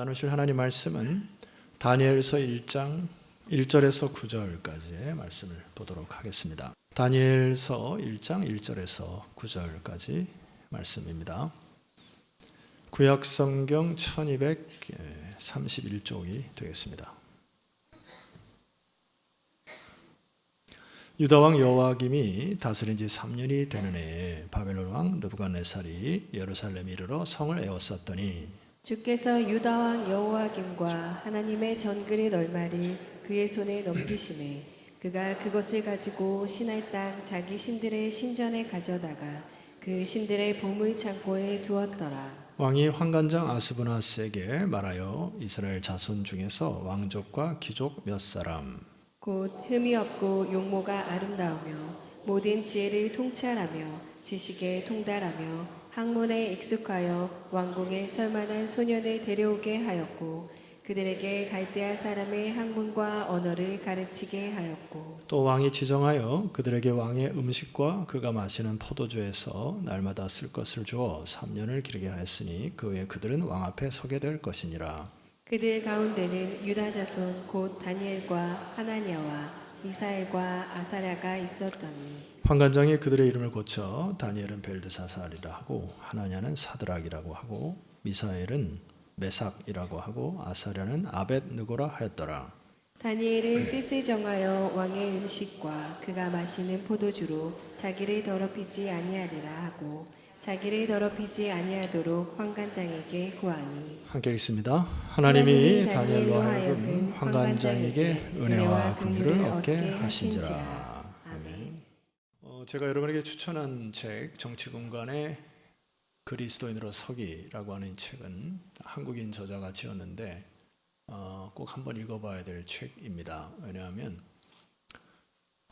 나누실 하나님 말씀은 다니엘서 1장 1절에서 9절까지의 말씀을 보도록 하겠습니다. 다니엘서 1장 1절에서 9절까지 말씀입니다. 구약성경 1231쪽이 되겠습니다. 유다왕 여호와김이 다스린 지 3년이 되는 해에 바벨론 왕 느부갓네살이 예루살렘에 이르러 성을 에워쌌더니 주께서 유다왕 여호와김과 하나님의 전그릇 얼마를 그의 손에 넘기심에 그가 그것을 가지고 시내 땅 자기 신들의 신전에 가져다가 그 신들의 보물 창고에 두었더라. 왕이 환관장 아스브나스에게 말하여 이스라엘 자손 중에서 왕족과 귀족 몇 사람 곧 흠이 없고 용모가 아름다우며 모든 지혜를 통찰하며 지식에 통달하며 학문에 익숙하여 왕궁에 설만한 소년을 데려오게 하였고 그들에게 갈대아 사람의 학문과 언어를 가르치게 하였고 또 왕이 지정하여 그들에게 왕의 음식과 그가 마시는 포도주에서 날마다 쓸 것을 주어 3년을 기르게 하였으니 그 후에 그들은 왕 앞에 서게 될 것이니라. 그들 가운데는 유다 자손 곧 다니엘과 하나니아와 미사엘과 아사랴가 있었더니 환관장이 그들의 이름을 고쳐 다니엘은 벨드사살이라 하고 하나냐는 사드락이라고 하고 미사엘은 메삭이라고 하고 아사랴는 아벳느고라 하였더라. 다니엘은 뜻을 정하여 왕의 음식과 그가 마시는 포도주로 자기를 더럽히지 아니하리라 하고 자기를 더럽히지 아니하도록 환관장에게 구하니 함께 읽습니다. 하나님이 다니엘로 하여금 환관장에게 은혜와 긍휼을 얻게 하신지라. 아멘. 제가 여러분에게 추천한 책 정치공간의 그리스도인으로 서기라고 하는 책은 한국인 저자가 지었는데 꼭 한번 읽어봐야 될 책입니다. 왜냐하면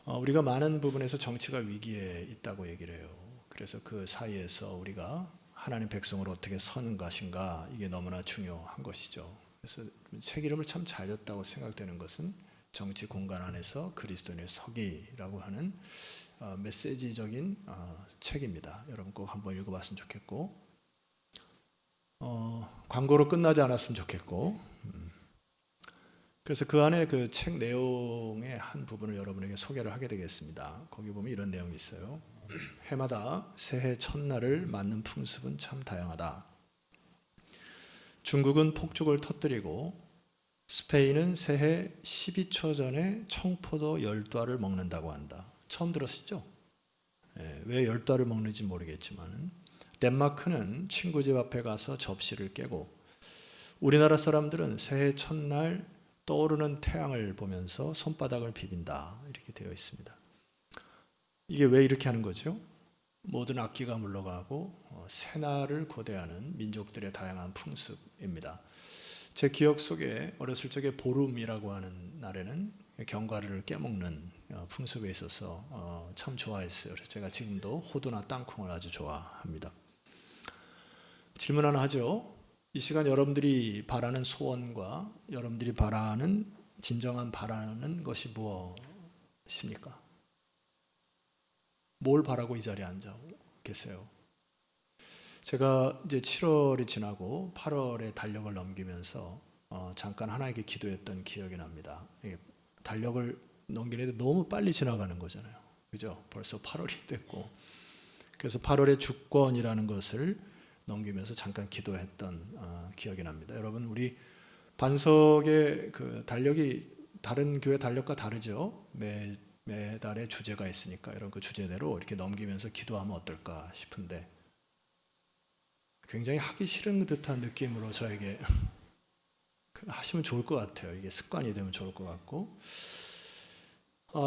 우리가 많은 부분에서 정치가 위기에 있다고 얘기를 해요. 그래서 그 사이에서 우리가 하나님 백성으로 어떻게 서는 것인가 이게 너무나 중요한 것이죠. 그래서 책 이름을 참 잘 졌다고 생각되는 것은 정치 공간 안에서 그리스도인의 서기라고 하는 메시지적인 책입니다. 여러분 꼭 한번 읽어봤으면 좋겠고 광고로 끝나지 않았으면 좋겠고 그래서 그 안에 그 책 내용의 한 부분을 여러분에게 소개를 하게 되겠습니다. 거기 보면 이런 내용이 있어요. 해마다 새해 첫날을 맞는 풍습은 참 다양하다. 중국은 폭죽을 터뜨리고 스페인은 새해 12초 전에 청포도 10달을 먹는다고 한다. 처음 들었었죠? 왜 10달을 먹는지 모르겠지만 덴마크는 친구 집 앞에 가서 접시를 깨고 우리나라 사람들은 새해 첫날 떠오르는 태양을 보면서 손바닥을 비빈다. 이렇게 되어 있습니다. 이게 왜 이렇게 하는 거죠? 모든 악기가 물러가고 새날을 고대하는 민족들의 다양한 풍습입니다. 제 기억 속에 어렸을 적에 보름이라고 하는 날에는 견과류를 깨먹는 풍습에 있어서 참 좋아했어요. 제가 지금도 호두나 땅콩을 아주 좋아합니다. 질문 하나 하죠. 이 시간 여러분들이 바라는 소원과 여러분들이 바라는 진정한 바라는 것이 무엇입니까? 뭘 바라고 이 자리에 앉아 계세요? 제가 이제 7월이 지나고 8월에 달력을 넘기면서 잠깐 하나님께 기도했던 기억이 납니다. 달력을 넘기는데 너무 빨리 지나가는 거잖아요. 그죠? 벌써 8월이 됐고. 그래서 8월의 주권이라는 것을 넘기면서 잠깐 기도했던 기억이 납니다. 여러분, 우리 반석의 그 달력이 다른 교회 달력과 다르죠? 매달의 주제가 있으니까 이런 그 주제대로 이렇게 넘기면서 기도하면 어떨까 싶은데 굉장히 하기 싫은 듯한 느낌으로 저에게 하시면 좋을 것 같아요. 이게 습관이 되면 좋을 것 같고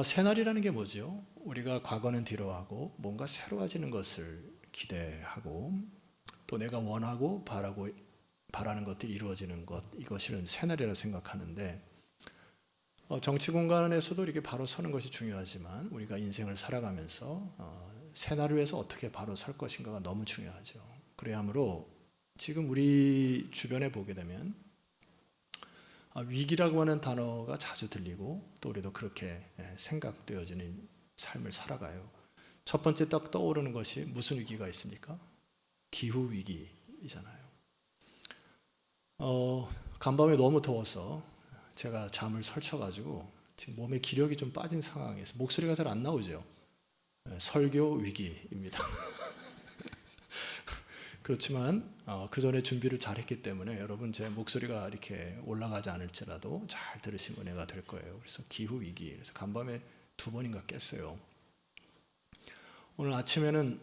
새날이라는 게 뭐죠? 우리가 과거는 뒤로 하고 뭔가 새로워지는 것을 기대하고 또 내가 원하고 바라는 것들이 이루어지는 것 이것을 새날이라고 생각하는데 정치 공간에서도 이렇게 바로 서는 것이 중요하지만 우리가 인생을 살아가면서 새날을 위해서 어떻게 바로 설 것인가가 너무 중요하죠. 그래야므로 지금 우리 주변에 보게 되면 위기라고 하는 단어가 자주 들리고 또 우리도 그렇게 생각되어지는 삶을 살아가요. 첫 번째 딱 떠오르는 것이 무슨 위기가 있습니까? 기후위기이잖아요. 간밤에 너무 더워서 제가 잠을 설쳐가지고 지금 몸에 기력이 좀 빠진 상황에서 목소리가 잘 안 나오죠. 설교 위기입니다. 그렇지만 그 전에 준비를 잘했기 때문에 여러분 제 목소리가 이렇게 올라가지 않을지라도 잘 들으시면 은혜가 될 거예요. 그래서 기후 위기, 그래서 간밤에 2번인가 깼어요. 오늘 아침에는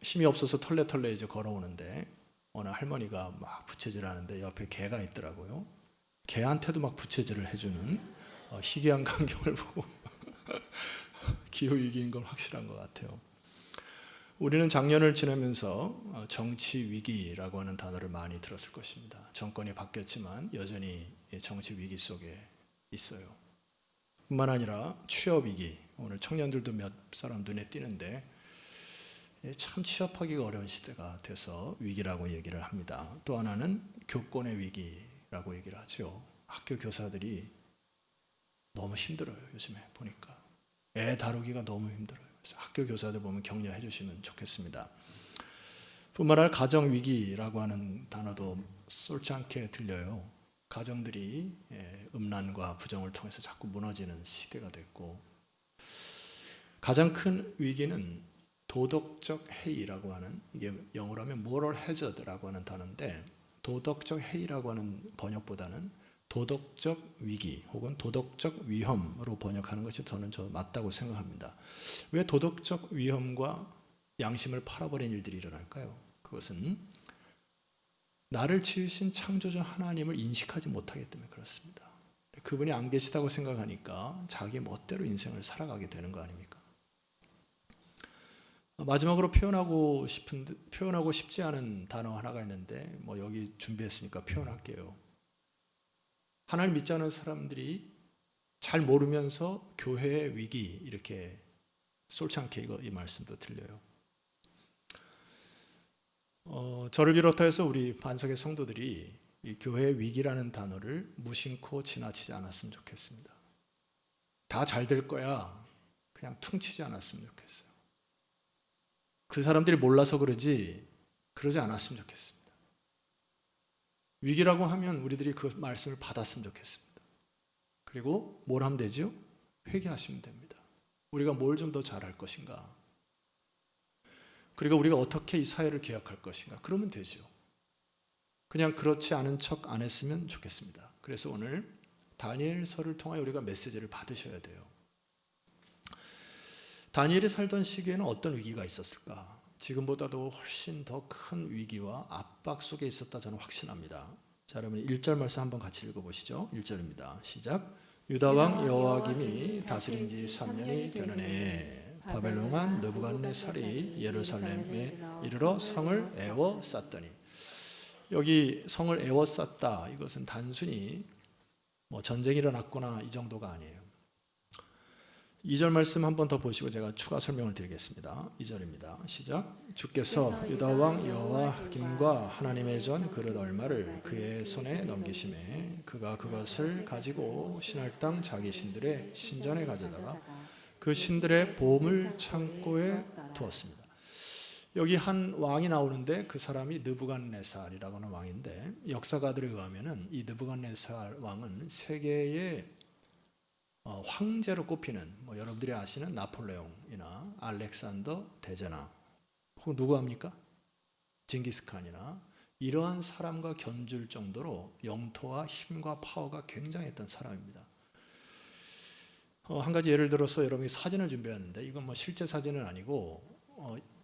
힘이 없어서 털레털레 이제 걸어오는데 어느 할머니가 막 부채질하는데 옆에 개가 있더라고요. 개한테도 막 부채질을 해주는 희귀한 광경을 보고 기후 위기인 건 확실한 것 같아요. 우리는 작년을 지나면서 정치 위기라고 하는 단어를 많이 들었을 것입니다. 정권이 바뀌었지만 여전히 정치 위기 속에 있어요. 뿐만 아니라 취업 위기, 오늘 청년들도 몇 사람 눈에 띄는데 참 취업하기가 어려운 시대가 돼서 위기라고 얘기를 합니다. 또 하나는 교권의 위기라고 얘기를 하죠. 학교 교사들이 너무 힘들어요. 요즘에 보니까 애 다루기가 너무 힘들어요. 그래서 학교 교사들 보면 격려해 주시면 좋겠습니다. 뿐만 아니라 가정 위기라고 하는 단어도 쏠지 않게 들려요. 가정들이 음란과 부정을 통해서 자꾸 무너지는 시대가 됐고, 가장 큰 위기는 도덕적 해이라고 하는, 이게 영어로 하면 moral hazard라고 하는 단어인데, 도덕적 해이라고 하는 번역보다는 도덕적 위기 혹은 도덕적 위험으로 번역하는 것이 저는 맞다고 생각합니다. 왜 도덕적 위험과 양심을 팔아버린 일들이 일어날까요? 그것은 나를 지으신 창조주 하나님을 인식하지 못하기 때문에 그렇습니다. 그분이 안 계시다고 생각하니까 자기 멋대로 인생을 살아가게 되는 거 아닙니까? 마지막으로 표현하고 싶지 않은 단어 하나가 있는데 여기 준비했으니까 표현할게요. 하나님 믿지 않은 사람들이 잘 모르면서 교회의 위기, 이렇게 쏠지 않게 이 말씀도 들려요. 저를 비롯해서 우리 반석의 성도들이 이 교회의 위기라는 단어를 무심코 지나치지 않았으면 좋겠습니다. 다 잘 될 거야 그냥 퉁치지 않았으면 좋겠어요. 그 사람들이 몰라서 그러지 않았으면 좋겠습니다. 위기라고 하면 우리들이 그 말씀을 받았으면 좋겠습니다. 그리고 뭘 하면 되죠? 회개하시면 됩니다. 우리가 뭘 좀 더 잘할 것인가? 그리고 우리가 어떻게 이 사회를 개혁할 것인가? 그러면 되죠. 그냥 그렇지 않은 척 안 했으면 좋겠습니다. 그래서 오늘 다니엘서를 통하여 우리가 메시지를 받으셔야 돼요. 다니엘이 살던 시기에는 어떤 위기가 있었을까? 지금보다도 훨씬 더 큰 위기와 압박 속에 있었다 저는 확신합니다. 자, 여러분 1절 말씀 한번 같이 읽어보시죠. 1절입니다. 시작. 유다왕 여호와김이 다스린 지 3년이 되는 해에 바벨론 왕 느부갓네살이 예루살렘에 이르러 성을 에워쌌더니, 여기 성을 에워쌌다, 이것은 단순히 전쟁이 일어났거나 이 정도가 아니에요. 2절 말씀 한 번 더 보시고 제가 추가 설명을 드리겠습니다. 2절입니다. 시작. 주께서 유다왕 여호와김과 하나님의 전 그릇 얼마를 그의 손에 넘기심에 그가 그것을 가지고 신할 땅 자기 신들의 신전에 가져다가 그 신들의 보물 창고에 두었습니다. 여기 한 왕이 나오는데 그 사람이 느부갓네살이라고 하는 왕인데, 역사가들에 의하면은 이 느부갓네살 왕은 세계의 황제로 꼽히는 여러분들이 아시는 나폴레옹이나 알렉산더 대제나 혹은 누구 합니까? 징기스칸이나 이러한 사람과 견줄 정도로 영토와 힘과 파워가 굉장했던 사람입니다. 한 가지 예를 들어서 여러분이 사진을 준비했는데, 이건 실제 사진은 아니고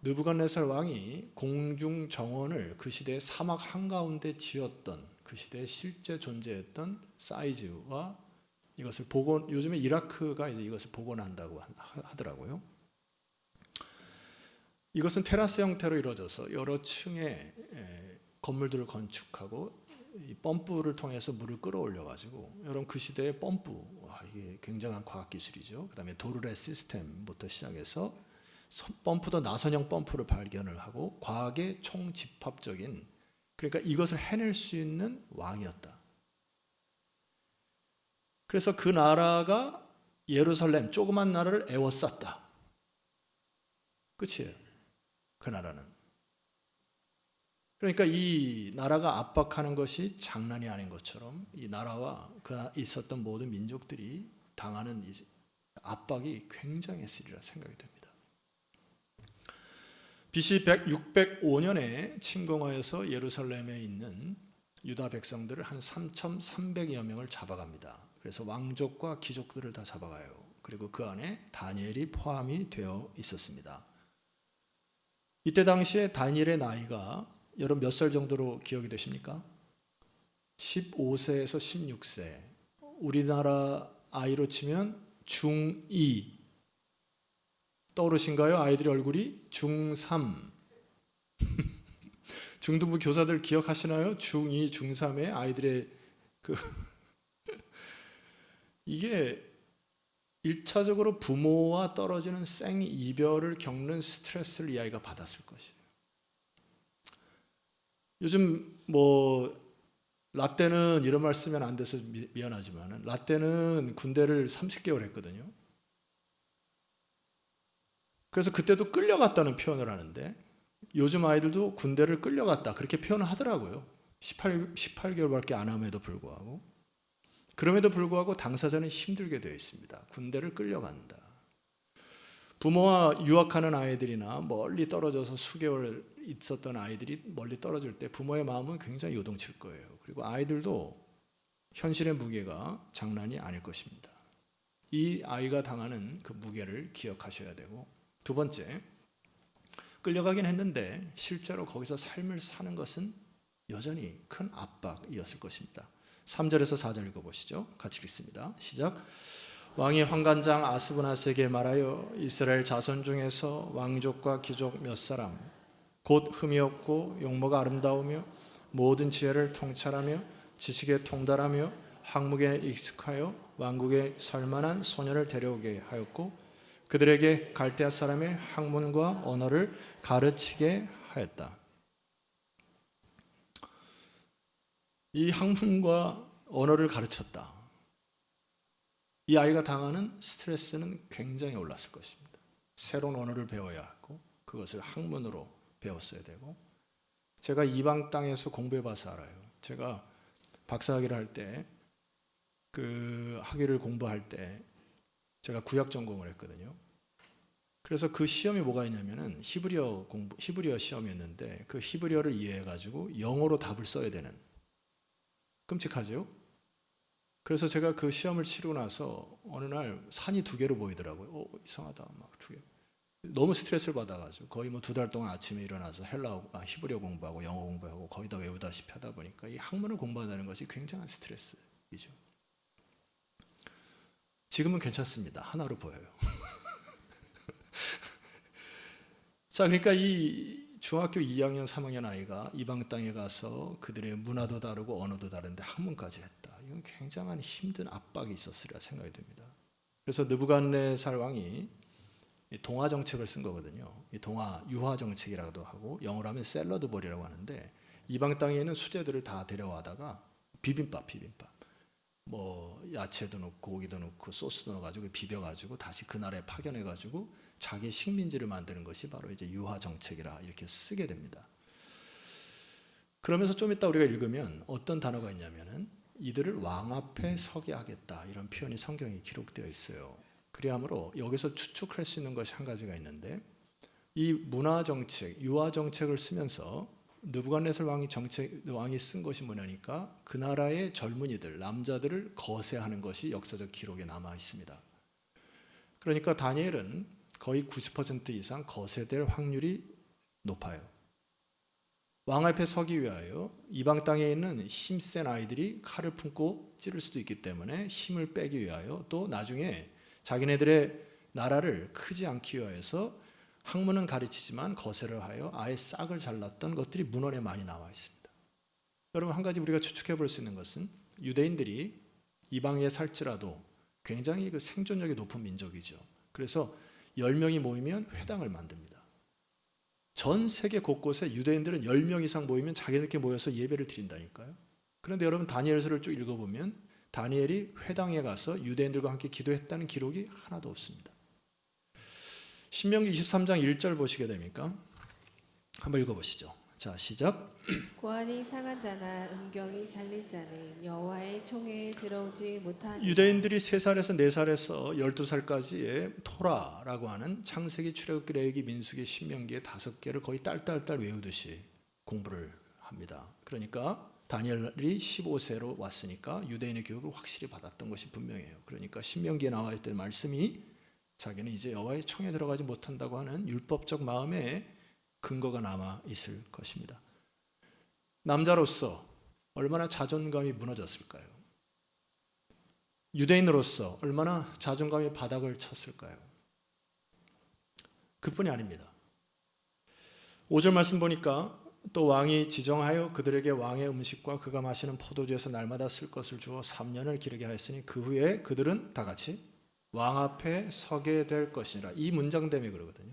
느부갓네살 왕이 공중 정원을 그 시대의 사막 한가운데 지었던, 그 시대에 실제 존재했던 사이즈와 이것을 요즘에 이라크가 이제 이것을 복원한다고 하더라고요. 이것은 테라스 형태로 이루어져서 여러 층의 건물들을 건축하고 이 펌프를 통해서 물을 끌어올려 가지고, 여러분 그 시대의 펌프, 이게 굉장한 과학 기술이죠. 그다음에 도르래 시스템부터 시작해서 펌프도 나선형 펌프를 발견을 하고 과학의 총집합적인, 그러니까 이것을 해낼 수 있는 왕이었다. 그래서 그 나라가 예루살렘, 조그만 나라를 에워쌌다. 끝이에요. 그 나라는. 그러니까 이 나라가 압박하는 것이 장난이 아닌 것처럼 이 나라와 그 있었던 모든 민족들이 당하는 이 압박이 굉장했으리라 생각이 됩니다. BC 605년에 침공하여서 예루살렘에 있는 유다 백성들을 한 3,300여 명을 잡아갑니다. 그래서 왕족과 귀족들을 다 잡아가요. 그리고 그 안에 다니엘이 포함이 되어 있었습니다. 이때 당시에 다니엘의 나이가 여러분 몇 살 정도로 기억이 되십니까? 15세에서 16세. 우리나라 아이로 치면 중2. 떠오르신가요? 아이들의 얼굴이 중3. 중등부 교사들 기억하시나요? 중2, 중3의 아이들의 이게 1차적으로 부모와 떨어지는 생이별을 겪는 스트레스를 이 아이가 받았을 것이에요. 요즘 라떼는 이런 말 쓰면 안 돼서 미안하지만 라떼는 군대를 30개월 했거든요. 그래서 그때도 끌려갔다는 표현을 하는데 요즘 아이들도 군대를 끌려갔다 그렇게 표현을 하더라고요. 18개월밖에 안 함에도 불구하고. 그럼에도 불구하고 당사자는 힘들게 되어 있습니다. 군대를 끌려간다. 부모와 유학하는 아이들이나 멀리 떨어져서 수개월 있었던 아이들이 멀리 떨어질 때 부모의 마음은 굉장히 요동칠 거예요. 그리고 아이들도 현실의 무게가 장난이 아닐 것입니다. 이 아이가 당하는 그 무게를 기억하셔야 되고, 두 번째, 끌려가긴 했는데 실제로 거기서 삶을 사는 것은 여전히 큰 압박이었을 것입니다. 3절에서 4절 읽어보시죠. 같이 읽습니다. 시작. 왕이 환관장 아스브나스에게 말하여 이스라엘 자손 중에서 왕족과 귀족 몇 사람 곧 흠이 없고 용모가 아름다우며 모든 지혜를 통찰하며 지식에 통달하며 학문에 익숙하여 왕국에 설만한 소녀를 데려오게 하였고 그들에게 갈대아 사람의 학문과 언어를 가르치게 하였다. 이 학문과 언어를 가르쳤다. 이 아이가 당하는 스트레스는 굉장히 올랐을 것입니다. 새로운 언어를 배워야 하고 그것을 학문으로 배웠어야 되고, 제가 이방 땅에서 공부해 봐서 알아요. 제가 박사학위를 할 때 그 학위를 공부할 때 제가 구약 전공을 했거든요. 그래서 그 시험이 뭐가 있냐면은 히브리어 시험이었는데 그 히브리어를 이해해 가지고 영어로 답을 써야 되는, 끔찍하죠? 그래서 제가 그 시험을 치르고 나서 어느 날 산이 두 개로 보이더라고요. 이상하다. 막 두 개. 너무 스트레스를 받아가지고 거의 2달 동안 아침에 일어나서 히브리어 공부하고 영어 공부하고 거의 다 외우다시피 하다 보니까 이 학문을 공부한다는 것이 굉장한 스트레스이죠. 지금은 괜찮습니다. 하나로 보여요. 자, 그러니까 이 중학교 2학년, 3학년 아이가 이방 땅에 가서 그들의 문화도 다르고 언어도 다른데 학문까지 했다. 이건 굉장한 힘든 압박이 있었으리라 생각이 됩니다. 그래서 느부갓네살 왕이 동화 정책을 쓴 거거든요. 이 유화 정책이라고도 하고 영어로 하면 샐러드볼이라고 하는데 이방 땅에 있는 수제들을 다 데려와다가 비빔밥 야채도 넣고 고기도 넣고 소스도 넣어가지고 비벼가지고 다시 그 나라에 파견해가지고 자기 식민지를 만드는 것이 바로 이제 유화 정책이라 이렇게 쓰게 됩니다. 그러면서 좀 이따 우리가 읽으면 어떤 단어가 있냐면은 이들을 왕 앞에 서게 하겠다 이런 표현이 성경에 기록되어 있어요. 그리하므로 여기서 추측할 수 있는 것이 한 가지가 있는데 이 문화 정책, 유화 정책을 쓰면서 느부갓네살 왕이 쓴 것이 뭐냐니까 그 나라의 젊은이들, 남자들을 거세하는 것이 역사적 기록에 남아 있습니다. 그러니까 다니엘은 거의 90% 이상 거세될 확률이 높아요. 왕 앞에 서기 위하여 이방 땅에 있는 힘센 아이들이 칼을 품고 찌를 수도 있기 때문에 힘을 빼기 위하여 또 나중에 자기네들의 나라를 크지 않기 위해서 학문은 가르치지만 거세를 하여 아예 싹을 잘랐던 것들이 문헌에 많이 나와 있습니다. 여러분, 한 가지 우리가 추측해 볼 수 있는 것은 유대인들이 이방에 살지라도 굉장히 그 생존력이 높은 민족이죠. 그래서 10명이 모이면 회당을 만듭니다. 전 세계 곳곳에 유대인들은 10명 이상 모이면 자기들끼리 모여서 예배를 드린다니까요. 그런데 여러분 다니엘서를 쭉 읽어보면 다니엘이 회당에 가서 유대인들과 함께 기도했다는 기록이 하나도 없습니다. 신명기 23장 1절 보시게 됩니까? 한번 읽어보시죠. 자, 시작. 고환이 상한 자나 음경이 잘린 자는 여호와의 총회에 들어오지 못하니 유대인들이 3살에서 4살에서 12살까지의 토라라고 하는 창세기, 출애굽기, 레위기, 민수기, 신명기의 5개를 거의 딸딸딸 외우듯이 공부를 합니다. 그러니까 다니엘이 15세로 왔으니까 유대인의 교육을 확실히 받았던 것이 분명해요. 그러니까 신명기에 나와 있던 말씀이 자기는 이제 여호와의 총에 들어가지 못한다고 하는 율법적 마음에 근거가 남아 있을 것입니다. 남자로서 얼마나 자존감이 무너졌을까요? 유대인으로서 얼마나 자존감이 바닥을 쳤을까요? 그뿐이 아닙니다. 5절 말씀 보니까 또 왕이 지정하여 그들에게 왕의 음식과 그가 마시는 포도주에서 날마다 쓸 것을 주어 3년을 기르게 하였으니 그 후에 그들은 다 같이 왕 앞에 서게 될 것이니라. 이 문장 때문에 그러거든요.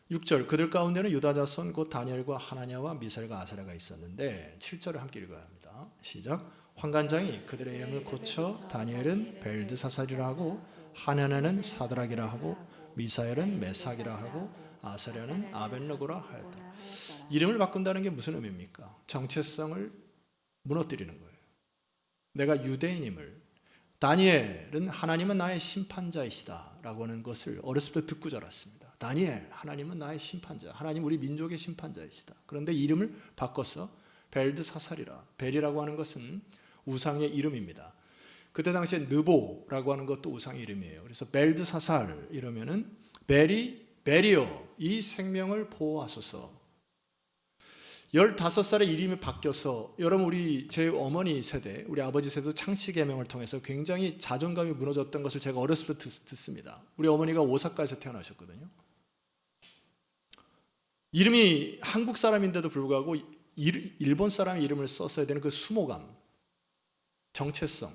6절 그들 가운데는 유다 자손 곧 다니엘과 하나냐와 미사엘과 아사랴가 있었는데 7절을 함께 읽어야 합니다. 시작. 환관장이 그들의 이름을 고쳐 다니엘은 벨드사살이라 하고 하나냐는 사드락이라 하고 미사엘은 메삭이라 하고 아사랴는 아벳느고라 하였다. 이름을 바꾼다는 게 무슨 의미입니까? 정체성을 무너뜨리는 거예요. 내가 유대인임을, 다니엘은 하나님은 나의 심판자이시다 라고 하는 것을 어렸을 때 듣고 자랐습니다. 다니엘, 하나님은 나의 심판자, 하나님 우리 민족의 심판자이시다. 그런데 이름을 바꿔서 벨드사살이라, 벨이라고 하는 것은 우상의 이름입니다. 그때 당시에 느보라고 하는 것도 우상의 이름이에요. 그래서 벨드사살 이러면은 베리어, 이 생명을 보호하소서. 15살에 이름이 바뀌어서, 여러분 우리 제 어머니 세대, 우리 아버지 세대도 창씨개명을 통해서 굉장히 자존감이 무너졌던 것을 제가 어렸을 때 듣습니다. 우리 어머니가 오사카에서 태어나셨거든요. 이름이 한국 사람인데도 불구하고 일본 사람의 이름을 썼어야 되는 그 수모감, 정체성.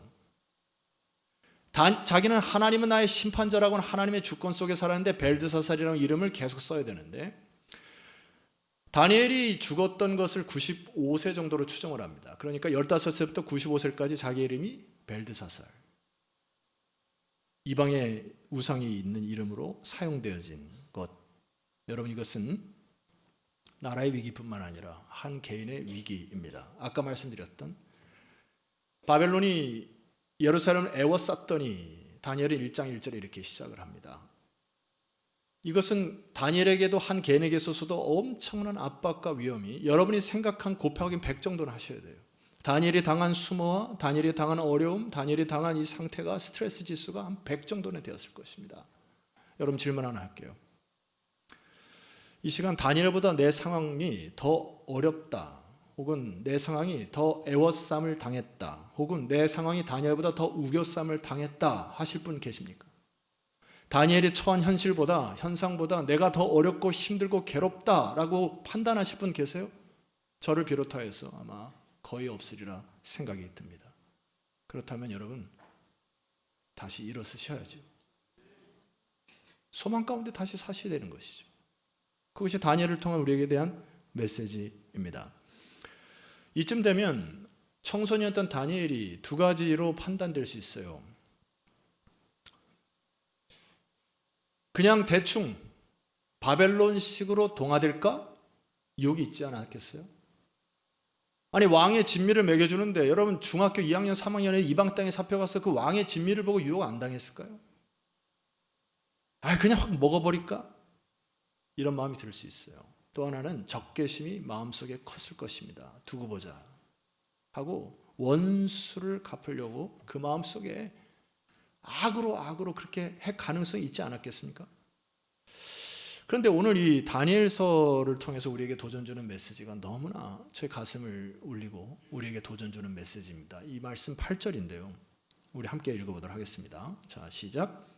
자기는 하나님은 나의 심판자라고는 하나님의 주권 속에 살았는데 벨드사살이라는 이름을 계속 써야 되는데, 다니엘이 죽었던 것을 95세 정도로 추정을 합니다. 그러니까 15세부터 95세까지 자기 이름이 벨드사살, 이방의 우상이 있는 이름으로 사용되어진 것. 여러분, 이것은 나라의 위기뿐만 아니라 한 개인의 위기입니다. 아까 말씀드렸던 바벨론이 예루살렘을 애워쌌더니 다니엘은 1장 1절에 이렇게 시작을 합니다. 이것은 다니엘에게도 한 개인에게 있어서도 엄청난 압박과 위험이, 여러분이 생각한 곱하기 100 정도는 하셔야 돼요. 다니엘이 당한 수모와 다니엘이 당한 어려움, 다니엘이 당한 이 상태가 스트레스 지수가 한 100 정도는 되었을 것입니다. 여러분, 질문 하나 할게요. 이 시간 다니엘보다 내 상황이 더 어렵다, 혹은 내 상황이 더 애워쌈을 당했다, 혹은 내 상황이 다니엘보다 더 우겨쌈을 당했다 하실 분 계십니까? 다니엘이 처한 현상보다 내가 더 어렵고 힘들고 괴롭다라고 판단하실 분 계세요? 저를 비롯하여서 아마 거의 없으리라 생각이 듭니다. 그렇다면 여러분, 다시 일어서셔야죠. 소망 가운데 다시 사셔야 되는 것이죠. 그것이 다니엘을 통한 우리에게 대한 메시지입니다. 이쯤 되면 청소년이었던 다니엘이 두 가지로 판단될 수 있어요. 그냥 대충 바벨론식으로 동화될까? 유혹이 있지 않았겠어요? 아니, 왕의 진미를 먹여주는데, 여러분 중학교 2학년 3학년에 이방 땅에 잡혀가서 그 왕의 진미를 보고 유혹 안 당했을까요? 그냥 확 먹어버릴까? 이런 마음이 들 수 있어요. 또 하나는 적개심이 마음속에 컸을 것입니다. 두고 보자 하고 원수를 갚으려고 그 마음속에 악으로 그렇게 할 가능성이 있지 않았겠습니까? 그런데 오늘 이 다니엘서를 통해서 우리에게 도전 주는 메시지가 너무나 제 가슴을 울리고 우리에게 도전 주는 메시지입니다. 이 말씀 8절인데요. 우리 함께 읽어보도록 하겠습니다. 자, 시작.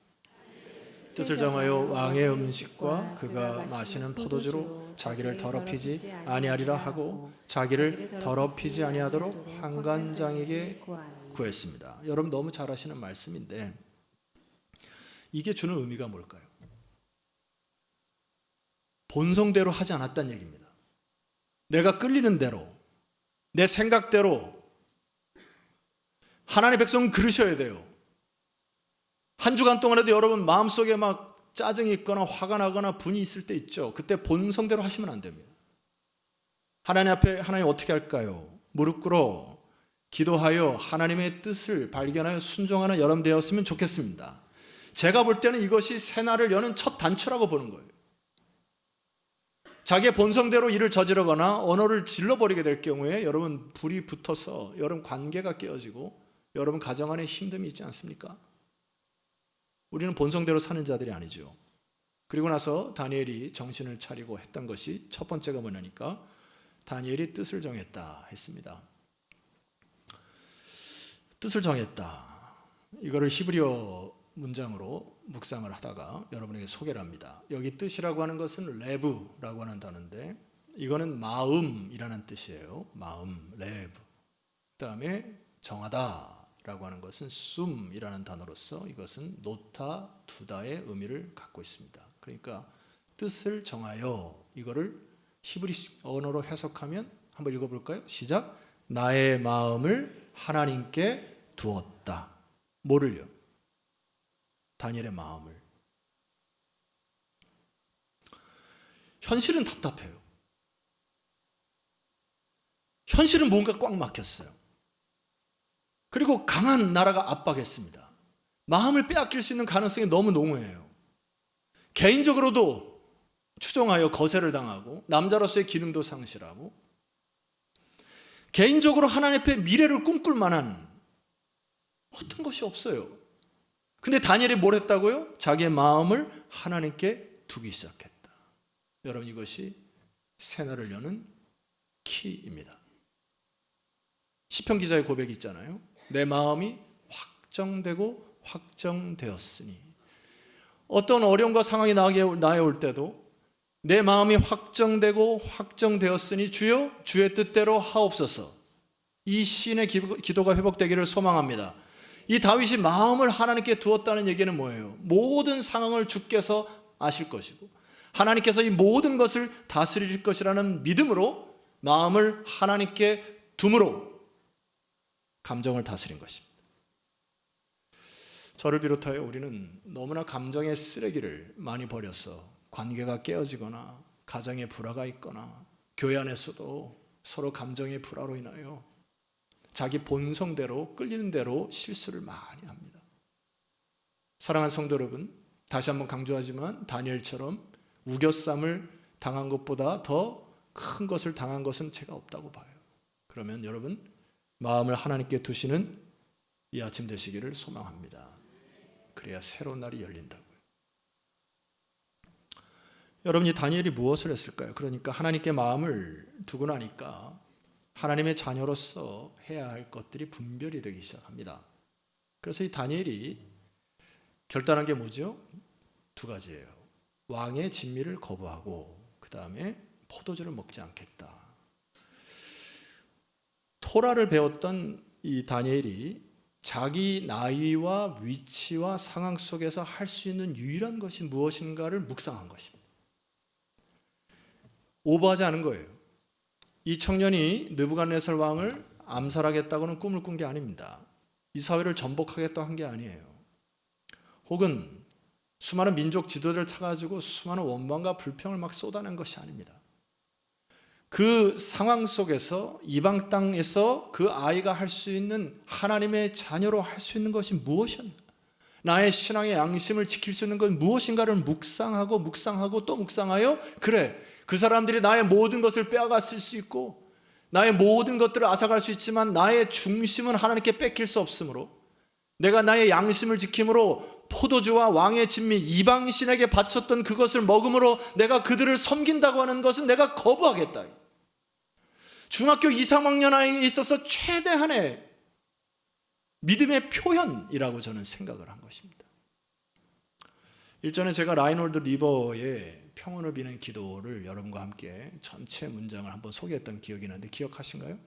뜻을 정하여 왕의 음식과 그가 마시는 포도주로 자기를 더럽히지 아니하리라 하고 자기를 더럽히지 아니하도록 환관장에게 구했습니다. 여러분 너무 잘 아시는 말씀인데 이게 주는 의미가 뭘까요? 본성대로 하지 않았다는 얘기입니다. 내가 끌리는 대로, 내 생각대로. 하나님의 백성은 그러셔야 돼요. 한 주간 동안에도 여러분 마음속에 막 짜증이 있거나 화가 나거나 분이 있을 때 있죠. 그때 본성대로 하시면 안 됩니다. 하나님 앞에 하나님 어떻게 할까요? 무릎 꿇어 기도하여 하나님의 뜻을 발견하여 순종하는 여러분 되었으면 좋겠습니다. 제가 볼 때는 이것이 새날을 여는 첫 단추라고 보는 거예요. 자기의 본성대로 일을 저지르거나 언어를 질러버리게 될 경우에 여러분 불이 붙어서 여러분 관계가 깨어지고 여러분 가정 안에 힘듦이 있지 않습니까? 우리는 본성대로 사는 자들이 아니죠. 그리고 나서 다니엘이 정신을 차리고 했던 것이 첫 번째가 뭐냐니까 다니엘이 뜻을 정했다 했습니다. 뜻을 정했다. 이거를 히브리어 문장으로 묵상을 하다가 여러분에게 소개를 합니다. 여기 뜻이라고 하는 것은 레브라고 하는 단어인데 이거는 마음이라는 뜻이에요. 마음, 레브. 그 다음에 정하다라고 하는 것은 숨이라는 단어로서 이것은 노타, 두다의 의미를 갖고 있습니다. 그러니까 뜻을 정하여 이거를 히브리 언어로 해석하면 한번 읽어볼까요? 시작. 나의 마음을 하나님께 두었다. 뭐를요? 다니엘의 마음을. 현실은 답답해요. 현실은 뭔가 꽉 막혔어요. 그리고 강한 나라가 압박했습니다. 마음을 빼앗길 수 있는 가능성이 너무 농후해요. 개인적으로도 추종하여 거세를 당하고 남자로서의 기능도 상실하고 개인적으로 하나님 앞에 미래를 꿈꿀 만한 어떤 것이 없어요. 근데 다니엘이 뭘 했다고요? 자기의 마음을 하나님께 두기 시작했다. 여러분 이것이 새날을 여는 키입니다. 시편 기자의 고백이 있잖아요. 내 마음이 확정되고 확정되었으니 어떤 어려움과 상황이 나에 올 때도 내 마음이 확정되고 확정되었으니 주여 주의 뜻대로 하옵소서. 이 시인의 기도가 회복되기를 소망합니다. 이 다윗이 마음을 하나님께 두었다는 얘기는 뭐예요? 모든 상황을 주께서 아실 것이고 하나님께서 이 모든 것을 다스릴 것이라는 믿음으로 마음을 하나님께 둠으로 감정을 다스린 것입니다. 저를 비롯하여 우리는 너무나 감정의 쓰레기를 많이 버려서 관계가 깨어지거나 가정에 불화가 있거나 교회 안에서도 서로 감정의 불화로 인하여 자기 본성대로 끌리는 대로 실수를 많이 합니다. 사랑하는 성도 여러분, 다시 한번 강조하지만 다니엘처럼 우겨쌈을 당한 것보다 더 큰 것을 당한 것은 제가 없다고 봐요. 그러면 여러분 마음을 하나님께 두시는 이 아침 되시기를 소망합니다. 그래야 새로운 날이 열린다고요. 여러분 이 다니엘이 무엇을 했을까요? 그러니까 하나님께 마음을 두고 나니까 하나님의 자녀로서 해야 할 것들이 분별이 되기 시작합니다. 그래서 이 다니엘이 결단한 게 뭐죠? 두 가지예요. 왕의 진미를 거부하고 그 다음에 포도주를 먹지 않겠다. 토라를 배웠던 이 다니엘이 자기 나이와 위치와 상황 속에서 할 수 있는 유일한 것이 무엇인가를 묵상한 것입니다. 오버하지 않은 거예요. 이 청년이 느부갓네살 왕을 암살하겠다고는 꿈을 꾼 게 아닙니다. 이 사회를 전복하겠다고 한 게 아니에요. 혹은 수많은 민족 지도자를 타가지고 수많은 원망과 불평을 막 쏟아낸 것이 아닙니다. 그 상황 속에서 이방 땅에서 그 아이가 할 수 있는 하나님의 자녀로 할 수 있는 것이 무엇인가? 나의 신앙의 양심을 지킬 수 있는 건 무엇인가를 묵상하고 또 묵상하여 그래 그 사람들이 나의 모든 것을 빼앗았을 수 있고 나의 모든 것들을 앗아갈 수 있지만 나의 중심은 하나님께 뺏길 수 없으므로 내가 나의 양심을 지킴으로 포도주와 왕의 진미 이방신에게 바쳤던 그것을 먹음으로 내가 그들을 섬긴다고 하는 것은 내가 거부하겠다. 중학교 2, 3학년 아이에 있어서 최대한의 믿음의 표현이라고 저는 생각을 한 것입니다. 일전에 제가 라인홀드 리버의 평온을 비는 기도를 여러분과 함께 전체 문장을 한번 소개했던 기억이 나는데 기억하신가요?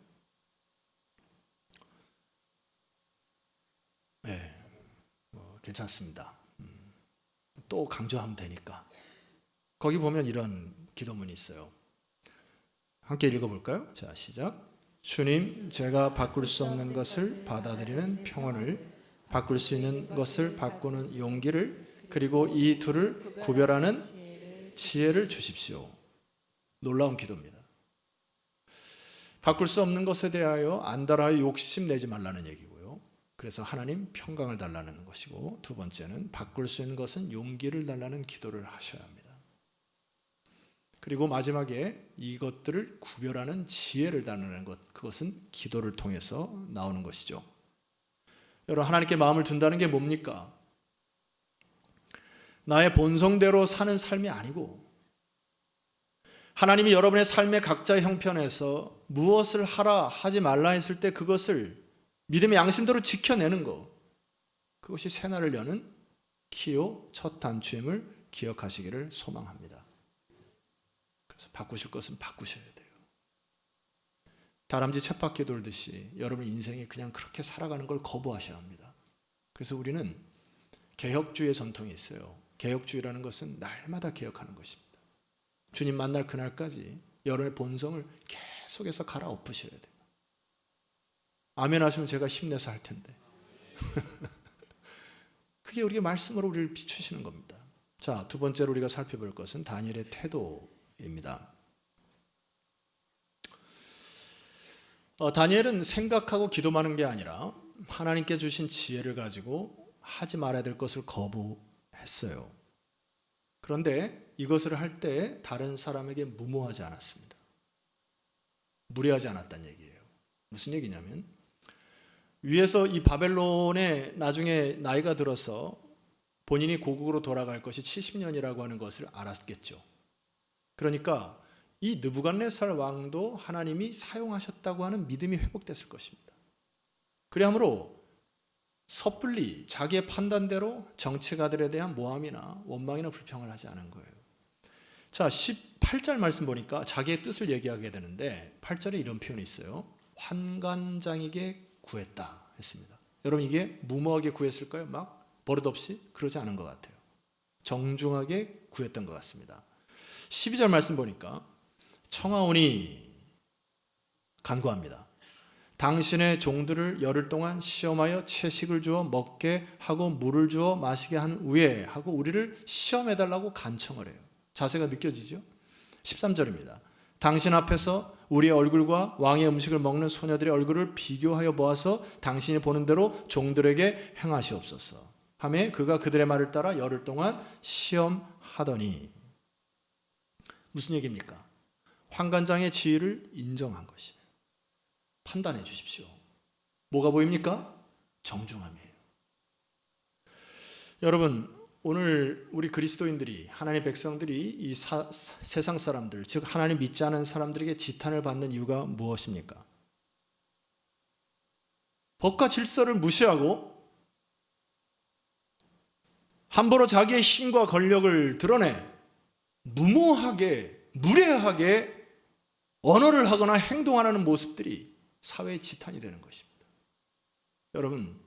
네, 괜찮습니다. 또 강조하면 되니까. 거기 보면 이런 기도문이 있어요. 함께 읽어볼까요? 자, 시작. 주님, 제가 바꿀 수 없는 것을 받아들이는 평온을, 바꿀 수 있는 것을 바꾸는 용기를, 그리고 이 둘을 구별하는 지혜를 주십시오. 놀라운 기도입니다. 바꿀 수 없는 것에 대하여 안달하여 욕심내지 말라는 얘기고요. 그래서 하나님 평강을 달라는 것이고, 두 번째는 바꿀 수 있는 것은 용기를 달라는 기도를 하셔야 합니다. 그리고 마지막에 이것들을 구별하는 지혜를 달라는 것, 그것은 기도를 통해서 나오는 것이죠. 여러분, 하나님께 마음을 둔다는 게 뭡니까? 나의 본성대로 사는 삶이 아니고, 하나님이 여러분의 삶의 각자의 형편에서 무엇을 하라 하지 말라 했을 때 그것을 믿음의 양심대로 지켜내는 것, 그것이 새날을 여는 기호 첫 단추임을 기억하시기를 소망합니다. 그래서 바꾸실 것은 바꾸셔야 돼요. 다람쥐 쳇바퀴 돌듯이 여러분 인생이 그냥 그렇게 살아가는 걸 거부하셔야 합니다. 그래서 우리는 개혁주의의 전통이 있어요. 개혁주의라는 것은 날마다 개혁하는 것입니다. 주님 만날 그날까지 여러분의 본성을 계속해서 갈아엎으셔야 돼요. 아멘 하시면 제가 힘내서 할 텐데. 그게 우리의 말씀으로 우리를 비추시는 겁니다. 자, 두 번째로 우리가 살펴볼 것은 다니엘의 태도입니다. 다니엘은 생각하고 기도하는 게 아니라 하나님께 주신 지혜를 가지고 하지 말아야 될 것을 거부했어요. 그런데 이것을 할 때 다른 사람에게 무모하지 않았습니다. 무례하지 않았다는 얘기예요. 무슨 얘기냐면, 위에서 이 바벨론에 나중에 나이가 들어서 본인이 고국으로 돌아갈 것이 70년이라고 하는 것을 알았겠죠. 그러니까 이 느부갓네살 왕도 하나님이 사용하셨다고 하는 믿음이 회복됐을 것입니다. 그러므로 섣불리 자기의 판단대로 정치가들에 대한 모함이나 원망이나 불평을 하지 않은 거예요. 자, 18절 말씀 보니까 자기의 뜻을 얘기하게 되는데 8절에 이런 표현이 있어요. 환관장에게 구했다 했습니다. 여러분, 이게 무모하게 구했을까요? 막 버릇없이? 그러지 않은 것 같아요. 정중하게 구했던 것 같습니다. 12절 말씀 보니까 청하오니 간구합니다. 당신의 종들을 열흘 동안 시험하여 채식을 주어 먹게 하고 물을 주어 마시게 한 후에 하고 우리를 시험해달라고 간청을 해요. 자세가 느껴지죠? 13절입니다. 당신 앞에서 우리의 얼굴과 왕의 음식을 먹는 소녀들의 얼굴을 비교하여 보아서 당신이 보는 대로 종들에게 행하시옵소서 하며 그가 그들의 말을 따라 열흘 동안 시험하더니, 무슨 얘기입니까? 환관장의 지위를 인정한 것이에요. 판단해 주십시오. 뭐가 보입니까? 정중함이에요. 여러분, 오늘 우리 그리스도인들이, 하나님의 백성들이 이 세상 사람들, 즉 하나님 믿지 않은 사람들에게 지탄을 받는 이유가 무엇입니까? 법과 질서를 무시하고 함부로 자기의 힘과 권력을 드러내 무모하게, 무례하게 언어를 하거나 행동하는 모습들이 사회의 지탄이 되는 것입니다. 여러분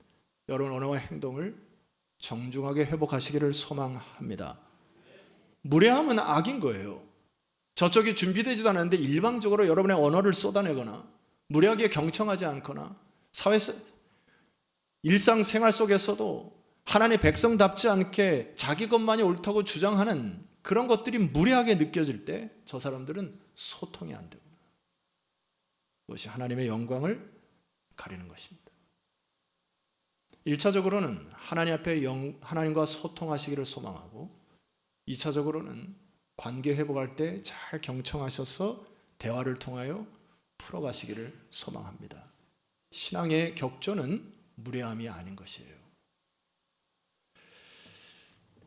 언어와 행동을 정중하게 회복하시기를 소망합니다. 무례함은 악인 거예요. 저쪽이 준비되지도 않았는데 일방적으로 여러분의 언어를 쏟아내거나 무례하게 경청하지 않거나 일상생활 속에서도 하나님의 백성답지 않게 자기 것만이 옳다고 주장하는 그런 것들이 무례하게 느껴질 때 저 사람들은 소통이 안 되구나. 그것이 하나님의 영광을 가리는 것입니다. 1차적으로는 하나님 앞에 하나님과 소통하시기를 소망하고, 2차적으로는 관계 회복할 때 잘 경청하셔서 대화를 통하여 풀어가시기를 소망합니다. 신앙의 격조는 무례함이 아닌 것이에요.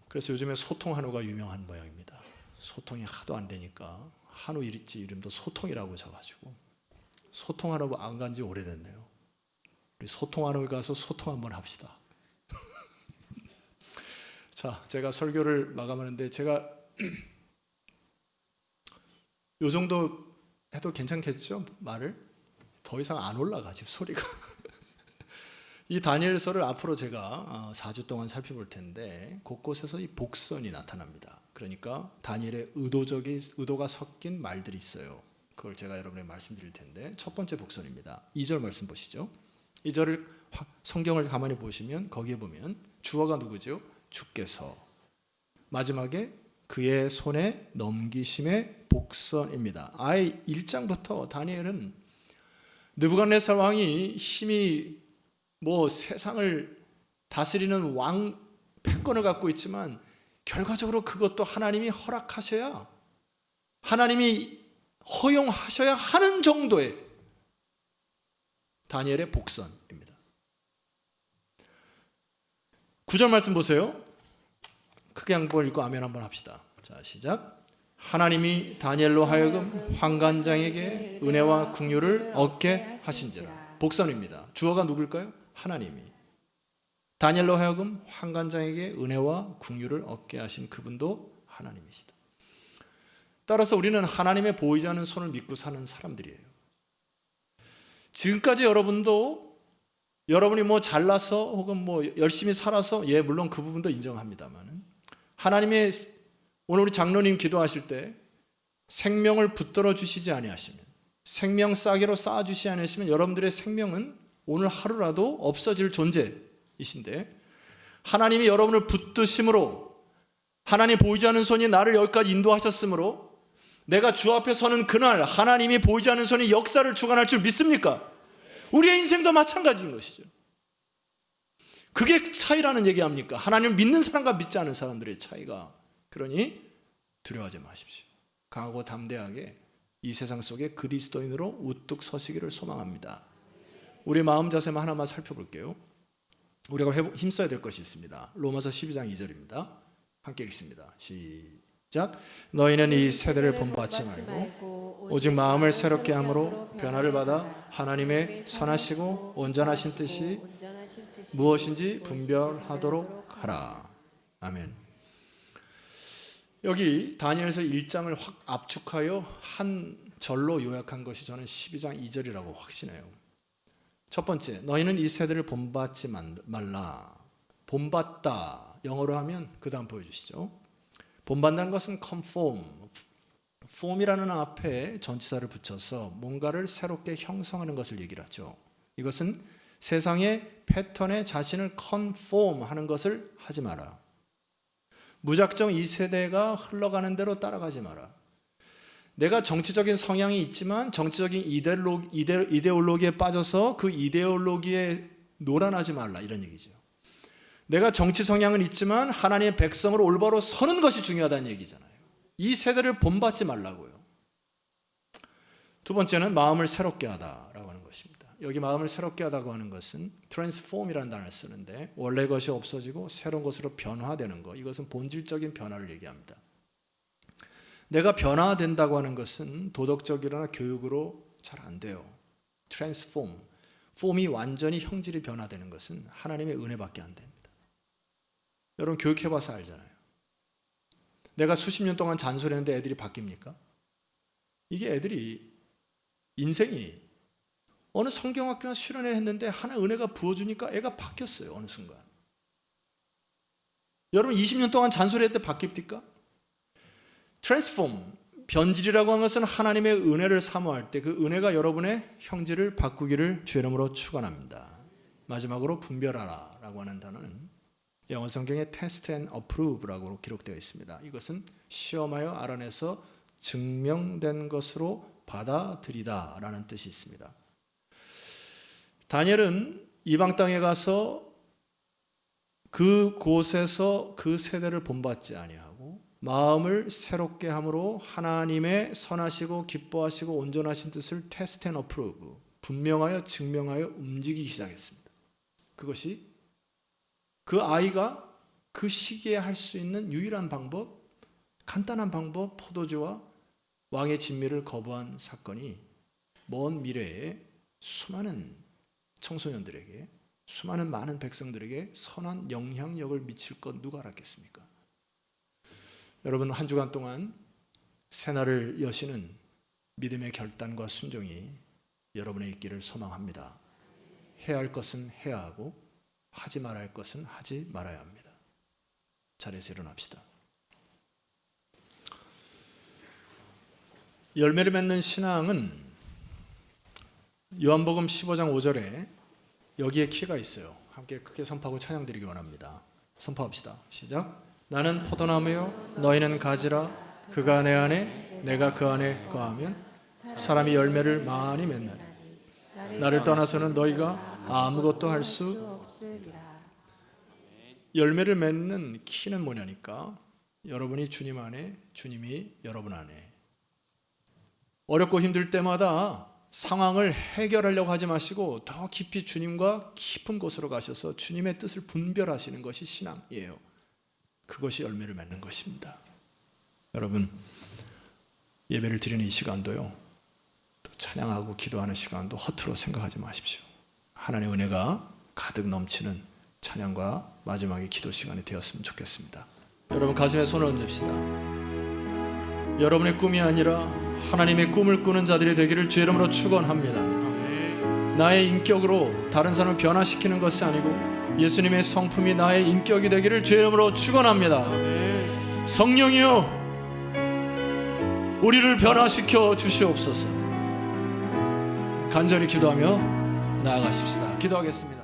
그래서 요즘에 소통 한우가 유명한 모양입니다. 소통이 하도 안 되니까 한우 일지 이름도 소통이라고 져가지고 소통 한우 안 간 지 오래됐네요. 우리 소통 한우 가서 소통 한번 합시다. 자, 제가 설교를 마감하는데 제가 요 정도 해도 괜찮겠죠? 말을 더 이상 안 올라가 지금 소리가. 이 다니엘서를 앞으로 제가 4주 동안 살펴볼 텐데 곳곳에서 이 복선이 나타납니다. 그러니까 다니엘의 의도가 섞인 말들이 있어요. 그걸 제가 여러분에게 말씀드릴 텐데, 첫 번째 복선입니다. 2절 말씀 보시죠. 2절을 성경을 가만히 보시면 거기에 보면 주어가 누구죠? 주께서. 마지막에 그의 손에 넘기심의 복선입니다. 아예 1장부터 다니엘은 느부갓네살 왕이 힘이 세상을 다스리는 왕 패권을 갖고 있지만 결과적으로 그것도 하나님이 허락하셔야, 하나님이 허용하셔야 하는 정도의 다니엘의 복선입니다. 9절 말씀 보세요. 크게 한번 읽고 아멘 한번 합시다. 자, 시작. 하나님이 다니엘로 하여금 환관장에게 은혜와 긍휼을 얻게 하신지라. 복선입니다. 주어가 누굴까요? 하나님이. 다니엘로 하여금 환관장에게 은혜와 긍휼을 얻게 하신 그분도 하나님이시다. 따라서 우리는 하나님의 보이지 않는 손을 믿고 사는 사람들이에요. 지금까지 여러분도 여러분이 잘나서 혹은 열심히 살아서 물론 그 부분도 인정합니다만, 하나님의 오늘 우리 장로님 기도하실 때 생명을 붙들어 주시지 아니하시면, 생명 싸개로 쌓아 주시지 아니하시면 여러분들의 생명은 오늘 하루라도 없어질 존재이신데, 하나님이 여러분을 붙드심으로, 하나님 보이지 않는 손이 나를 여기까지 인도하셨으므로 내가 주 앞에 서는 그날 하나님이 보이지 않는 손이 역사를 주관할 줄 믿습니까? 우리의 인생도 마찬가지인 것이죠. 그게 차이라는 얘기 아닙니까? 하나님을 믿는 사람과 믿지 않은 사람들의 차이가. 그러니 두려워하지 마십시오. 강하고 담대하게 이 세상 속에 그리스도인으로 우뚝 서시기를 소망합니다. 우리의 마음 자세만 하나만 살펴볼게요. 우리가 힘써야 될 것이 있습니다. 로마서 12장 2절입니다. 함께 읽습니다. 시작. 너희는 이 세대를 본받지 말고 오직 마음을 새롭게 함으로 변화를 받아 하나님의 선하시고 온전하신 뜻이 무엇인지 분별하도록 하라. 아멘. 여기 다니엘서 1장을 확 압축하여 한 절로 요약한 것이 저는 12장 2절이라고 확신해요. 첫 번째, 너희는 이 세대를 본받지 말라. 본받다, 영어로 하면 그 다음 보여주시죠. 본받는 것은 conform, form이라는 앞에 전치사를 붙여서 뭔가를 새롭게 형성하는 것을 얘기를 하죠. 이것은 세상의 패턴에 자신을 conform 하는 것을 하지 마라. 무작정 이 세대가 흘러가는 대로 따라가지 마라. 내가 정치적인 성향이 있지만 정치적인 이데올로기에 빠져서 그 이데올로기에 놀아나지 말라, 이런 얘기죠. 내가 정치 성향은 있지만 하나님의 백성으로 올바로 서는 것이 중요하다는 얘기잖아요. 이 세대를 본받지 말라고요. 두 번째는 마음을 새롭게 하다라고 하는 것입니다. 여기 마음을 새롭게 하다고 하는 것은 transform이라는 단어를 쓰는데, 원래 것이 없어지고 새로운 것으로 변화되는 것, 이것은 본질적인 변화를 얘기합니다. 내가 변화된다고 하는 것은 도덕적이거나 교육으로 잘 안 돼요. transform, form이 완전히 형질이 변화되는 것은 하나님의 은혜밖에 안 됩니다. 여러분 교육해봐서 알잖아요. 내가 수십 년 동안 잔소리했는데 애들이 바뀝니까? 이게 애들이 인생이 어느 성경학교나 수련회를 했는데 하나 은혜가 부어주니까 애가 바뀌었어요. 어느 순간. 여러분 20년 동안 잔소리할 때 바뀝니까? 트랜스폼, 변질이라고 하는 것은 하나님의 은혜를 사모할 때 그 은혜가 여러분의 형질을 바꾸기를 주의 이름으로 축원합니다. 마지막으로 분별하라 라고 하는 단어는 영어 성경에 test and approve라고 기록되어 있습니다. 이것은 시험하여 알아내서 증명된 것으로 받아들이다 라는 뜻이 있습니다. 다니엘은 이방 땅에 가서 그곳에서 그 세대를 본받지 아니하고 마음을 새롭게 함으로 하나님의 선하시고 기뻐하시고 온전하신 뜻을 테스트 앤 어프로브, 분명하여 증명하여 움직이기 시작했습니다. 그것이 그 아이가 그 시기에 할 수 있는 유일한 방법, 간단한 방법, 포도주와 왕의 진미를 거부한 사건이 먼 미래에 수많은 청소년들에게, 수많은 많은 백성들에게 선한 영향력을 미칠 것 누가 알았겠습니까? 여러분 한 주간 동안 새날을 여시는 믿음의 결단과 순종이 여러분의 있기를 소망합니다. 해야 할 것은 해야 하고 하지 말아야 할 것은 하지 말아야 합니다. 자리에서 일어납시다. 열매를 맺는 신앙은 요한복음 15장 5절에 여기에 키가 있어요. 함께 크게 선포하고 찬양 드리기 원합니다. 선포합시다. 시작. 나는 포도나무요 너희는 가지라. 그가 내 안에 내가 그 안에 거하면 사람이 열매를 많이 맺나니 나를 떠나서는 너희가 아무것도 할 수 없으리라. 열매를 맺는 키는 뭐냐니까 여러분이 주님 안에, 주님이 여러분 안에. 어렵고 힘들 때마다 상황을 해결하려고 하지 마시고 더 깊이 주님과 깊은 곳으로 가셔서 주님의 뜻을 분별하시는 것이 신앙이에요. 그것이 열매를 맺는 것입니다. 여러분, 예배를 드리는 이 시간도요, 또 찬양하고 기도하는 시간도 허투루 생각하지 마십시오. 하나님의 은혜가 가득 넘치는 찬양과 마지막의 기도 시간이 되었으면 좋겠습니다. 여러분, 가슴에 손을 얹읍시다. 여러분의 꿈이 아니라 하나님의 꿈을 꾸는 자들이 되기를 주 이름으로 축원합니다. 나의 인격으로 다른 사람을 변화시키는 것이 아니고 예수님의 성품이 나의 인격이 되기를 주 이름으로 축원합니다. 성령이여, 우리를 변화시켜 주시옵소서. 간절히 기도하며 나아가십시다. 기도하겠습니다.